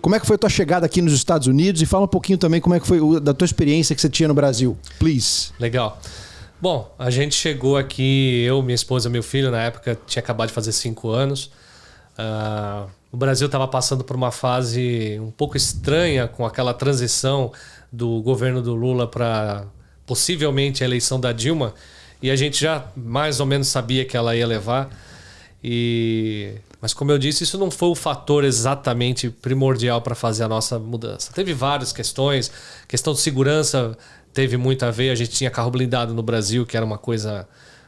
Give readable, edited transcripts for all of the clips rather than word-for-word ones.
Como é que foi a tua chegada aqui nos Estados Unidos? E fala um pouquinho também como é que foi da tua experiência que você tinha no Brasil. Please. Legal. Bom, a gente chegou aqui, eu, minha esposa, meu filho, na época tinha acabado de fazer 5 anos. O Brasil estava passando por uma fase um pouco estranha com aquela transição do governo do Lula para possivelmente a eleição da Dilma. E a gente já mais ou menos sabia que ela ia levar. Mas como eu disse, isso não foi o fator exatamente primordial para fazer a nossa mudança. Teve várias questões. Questão de segurança teve muito a ver. A gente tinha carro blindado no Brasil, que era uma coisa...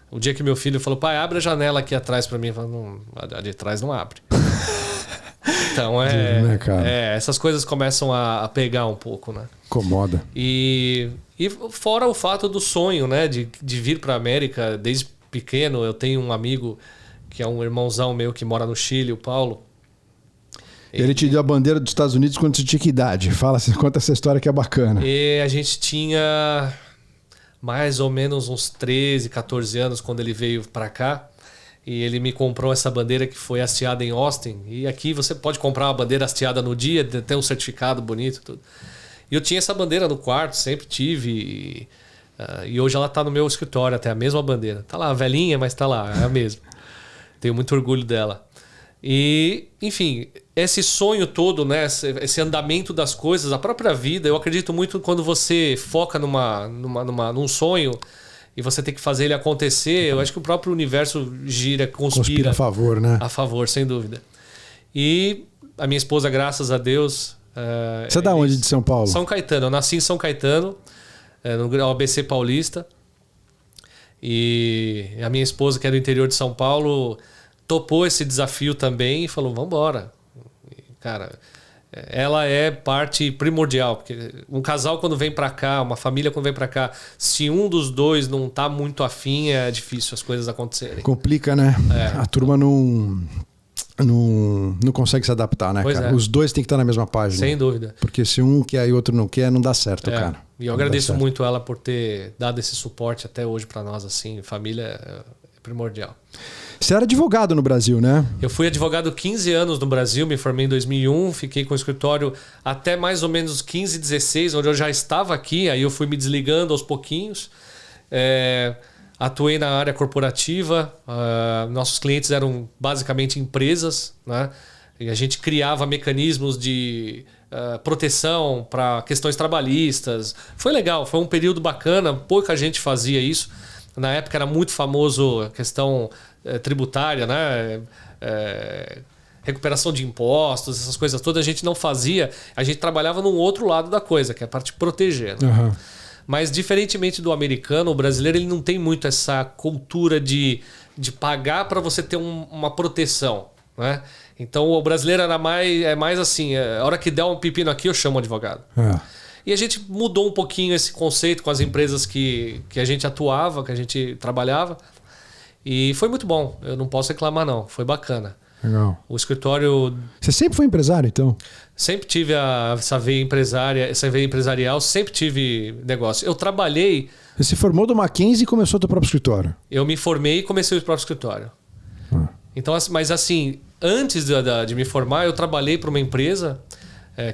O dia que meu filho falou, pai, abre a janela aqui atrás para mim. Eu falei, não, a de trás não abre. Então, essas coisas começam a pegar um pouco, né? Incomoda. E fora o fato do sonho, né? De vir para a América desde pequeno. Eu tenho um amigo que é um irmãozão meu que mora no Chile, o Paulo. Ele te deu a bandeira dos Estados Unidos quando você tinha que idade? Conta essa história que é bacana. E a gente tinha mais ou menos uns 13, 14 anos quando ele veio para cá. E ele me comprou essa bandeira que foi hasteada em Austin. E aqui você pode comprar uma bandeira hasteada no dia, tem um certificado bonito, tudo. E eu tinha essa bandeira no quarto, sempre tive. E hoje ela está no meu escritório, até a mesma bandeira. Tá lá, velhinha, mas tá lá, é a mesma. Tenho muito orgulho dela. E, enfim, esse sonho todo, né, esse andamento das coisas, a própria vida, eu acredito muito quando você foca num sonho e você tem que fazer ele acontecer. Eu acho que o próprio universo conspira a favor, né? A favor, sem dúvida. E a minha esposa, graças a Deus... Você é da onde de São Paulo? São Caetano. Eu nasci em São Caetano, no ABC Paulista. E a minha esposa, que é do interior de São Paulo, topou esse desafio também e falou, vamos embora. Cara, ela é parte primordial, porque um casal quando vem para cá, uma família quando vem para cá, se um dos dois não tá muito afim, é difícil as coisas acontecerem. Complica, né? A turma não consegue se adaptar, né, pois cara? É. Os dois têm que estar na mesma página. Sem dúvida. Porque se um quer e o outro não quer, não dá certo, cara. E eu agradeço muito ela por ter dado esse suporte até hoje para nós, assim. Família é primordial. Você era advogado no Brasil, né? Eu fui advogado 15 anos no Brasil, me formei em 2001, fiquei com o escritório até mais ou menos 15, 16, onde eu já estava aqui, aí eu fui me desligando aos pouquinhos. Atuei na área corporativa, nossos clientes eram basicamente empresas, né? E a gente criava mecanismos de proteção para questões trabalhistas. Foi legal, foi um período bacana, pouca gente fazia isso. Na época era muito famoso a questão tributária, né? Recuperação de impostos, essas coisas todas a gente não fazia. A gente trabalhava num outro lado da coisa, que é a parte de proteger, né? Uhum. Mas diferentemente do americano, o brasileiro ele não tem muito essa cultura de pagar para você ter uma proteção, né? Então o brasileiro é mais assim, a hora que der um pepino aqui eu chamo o advogado. E a gente mudou um pouquinho esse conceito com as empresas que a gente atuava, que a gente trabalhava. E foi muito bom, eu não posso reclamar não, foi bacana. Legal. O escritório... Você sempre foi empresário, então? Sempre tive essa veia empresarial, sempre tive negócio. Eu trabalhei... Você se formou do Mackenzie e começou o teu próprio escritório? Eu me formei e comecei o próprio escritório. Então, mas assim, antes de me formar, eu trabalhei para uma empresa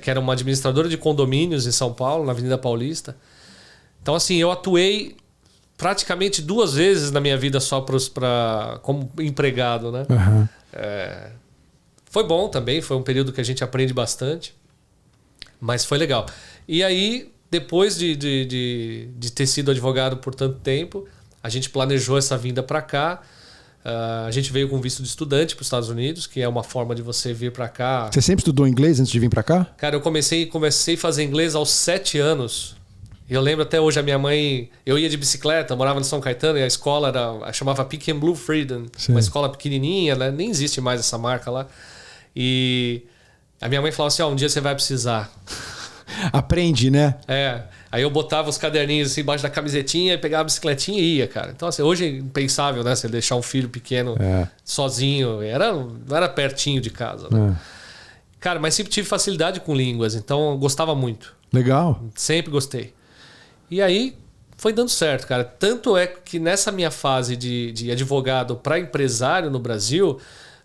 que era uma administradora de condomínios em São Paulo, na Avenida Paulista. Então, assim, eu atuei praticamente 2 vezes na minha vida só como empregado, né? Uhum. Foi bom também, foi um período que a gente aprende bastante, mas foi legal. E aí, depois de ter sido advogado por tanto tempo, a gente planejou essa vinda para cá. A gente veio com visto de estudante para os Estados Unidos, que é uma forma de você vir para cá. Você sempre estudou inglês antes de vir para cá? Cara, eu comecei a fazer inglês aos 7 anos. E eu lembro até hoje, a minha mãe... Eu ia de bicicleta, morava em São Caetano, e a escola chamava Pick and Blue Freedom. Sim. Uma escola pequenininha, né? Nem existe mais essa marca lá. E a minha mãe falava assim, um dia você vai precisar. Aprende, né? Aí eu botava os caderninhos assim embaixo da camisetinha, pegava a bicicletinha e ia, cara. Então, assim, hoje é impensável, né? Você deixar um filho pequeno sozinho. Não era pertinho de casa, né? Cara, mas sempre tive facilidade com línguas, então eu gostava muito. Legal. Sempre gostei. E aí foi dando certo, cara. Tanto é que nessa minha fase de advogado para empresário no Brasil,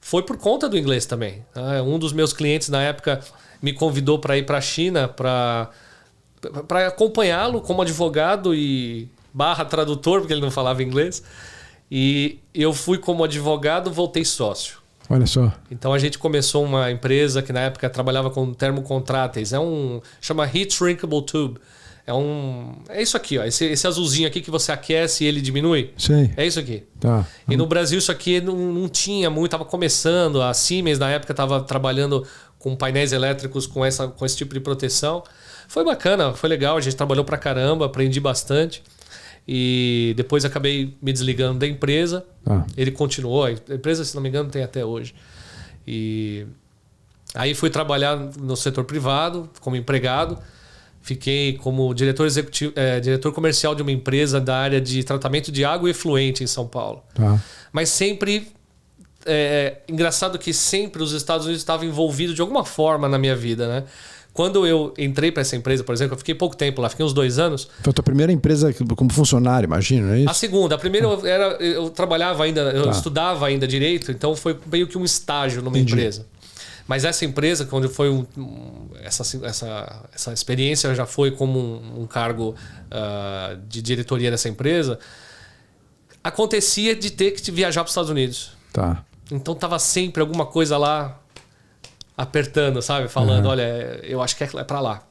foi por conta do inglês também. Um dos meus clientes na época me convidou para ir para a China para acompanhá-lo como advogado e /tradutor, porque ele não falava inglês. E eu fui como advogado, voltei sócio. Olha só. Então a gente começou uma empresa que na época trabalhava com termocontráteis. Chama Heat Shrinkable Tube. É isso aqui, ó. Esse azulzinho aqui que você aquece e ele diminui. Sei. É isso aqui. Tá. E no Brasil isso aqui não tinha muito, estava começando. A Siemens na época estava trabalhando com painéis elétricos com esse tipo de proteção. Foi bacana, foi legal. A gente trabalhou pra caramba, aprendi bastante. E depois acabei me desligando da empresa. Ele continuou. A empresa, se não me engano, tem até hoje. E aí fui trabalhar no setor privado como empregado. Fiquei como diretor executivo, diretor comercial de uma empresa da área de tratamento de água efluente em São Paulo. Mas sempre... engraçado que sempre os Estados Unidos estavam envolvidos de alguma forma na minha vida, né? Quando eu entrei para essa empresa, por exemplo, eu fiquei pouco tempo lá, fiquei uns 2 anos. Foi a tua primeira empresa como funcionário, imagino, não é isso? A segunda. A primeira eu trabalhava ainda, eu estudava ainda direito, então foi meio que um estágio numa empresa. Mas essa empresa, quando foi essa experiência já foi como um cargo de diretoria dessa empresa, acontecia de ter que viajar para os Estados Unidos. Tá. Então tava sempre alguma coisa lá apertando, sabe? Falando, olha, eu acho que é para lá.